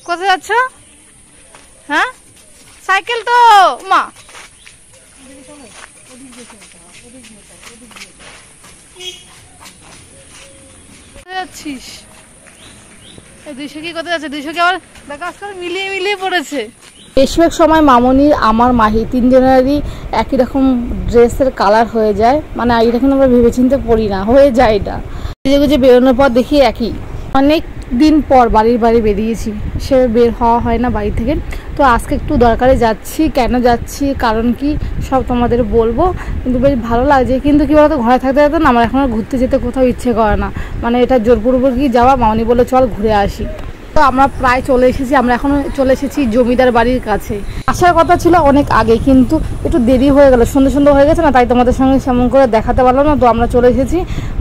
কোথায় যাচ্ছ? হ্যাঁ, সাইকেল তো মা। যাচ্ছিস দুইশো কি কোথায় যাচ্ছে? দুইশো কি আবার দেখা আজকাল মিলিয়ে মিলিয়ে পড়েছে। বেশিরভাগ সময় মামনি আমার মাহি তিনজনেরই একই রকম ড্রেসের কালার হয়ে যায়, মানে এটা কিন্তু আমরা ভেবেচিন্তে পড়ি না, হয়ে যায় এটা। যে বেরোনোর পর দেখি একই। অনেক দিন পর বাড়ি বেরিয়েছি, সে বের হওয়া হয় না বাড়ি থেকে। তো আজকে একটু দরকারে যাচ্ছি। কেন যাচ্ছি, কারণ কি, সব তোমাদের বলবো। কিন্তু বেশ ভালো লাগছে। কিন্তু কি বলতো, ঘরে থাকতে থাকতে না আমার এখন আর ঘুরতে যেতে কোথাও ইচ্ছে করে না। মানে এটা জোরপূর্বক যাওয়া। মামনি বললো চল ঘুরে আসি। তো আমরা প্রায় চলে এসেছি। আমরা এখন চলে এসেছি জমিদার বাড়ির কাছে। আসার কথা ছিল অনেক আগে, কিন্তু একটু দেরি হয়ে গেল, সন্ধ্যে হয়ে গেছে না, তাই তোমাদের সঙ্গে সেমন করে দেখাতে পারলাম না। তো আমরা চলে এসেছি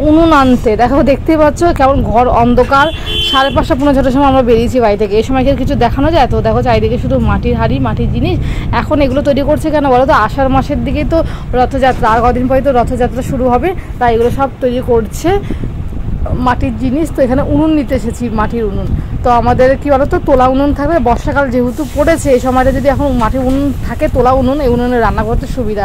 উনুন আনতে। দেখো, দেখতেই পাচ্ছ কেমন ঘর অন্ধকার। 5:30 পৌনে 6টার সময় আমরা বেরিয়েছি বাড়ি থেকে। এই সময় কিছু দেখানো যায়? তো দেখো চারিদিকে শুধু মাটির হাঁড়ি, মাটির জিনিস। এখন এগুলো তৈরি করছে কেন বলো তো? আষাঢ় মাসের দিকেই তো রথযাত্রা, আর কদিন পরে তো রথযাত্রা শুরু হবে, তাই এগুলো সব তৈরি করছে মাটির জিনিস। তো এখানে উনুন নিতে এসেছি, মাটির উনুন। তো আমাদের কি বলতো, তোলা উনুন থাকবে। বর্ষাকাল যেহেতু পড়েছে, এই সময়টা যদি এখন মাটির উনুন থাকে, তোলা উনুন, এই উনুনে রান্না করতে সুবিধা।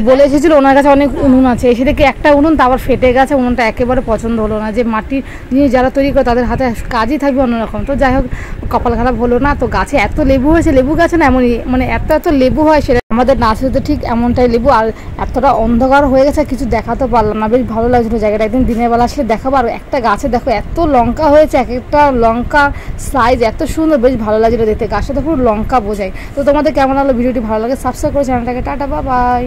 বলে এসেছিল ওনার কাছে অনেক উনুন আছে, এসে দেখে একটা উনুন তা আবার ফেটে গেছে। উনুনটা একেবারে পছন্দ হলো না। যে মাটির জিনিস যারা তৈরি করে তাদের হাতে কাজই থাকবে অন্যরকম। তো যাই হোক, কপাল খারাপ হলো না। তো গাছে এত লেবু হয়েছে, লেবু গাছে না এমনই, মানে এত লেবু হয়, সেটা আমাদের নার্সারিতে ঠিক এমনটাই লেবু। আর এতটা অন্ধকার হয়ে গেছে, কিছু দেখাতে পারলাম না। বেশ ভালো লাগছিল জায়গাটা। একদিন দিনের বেলা আসলে দেখাবো। আর একটা গাছে দেখো এত লঙ্কা হয়েছে, এক একটা লঙ্কা সাইজ এত সুন্দর, বেশ ভালো লাগছিল দেখতে। গাছটা তো পুরো লঙ্কা বোঝায়। তো তোমাদের কেমন হলো ভিডিওটি? ভালো লাগে সাবস্ক্রাইব করে চ্যানেলটাকে। Tata, bye bye.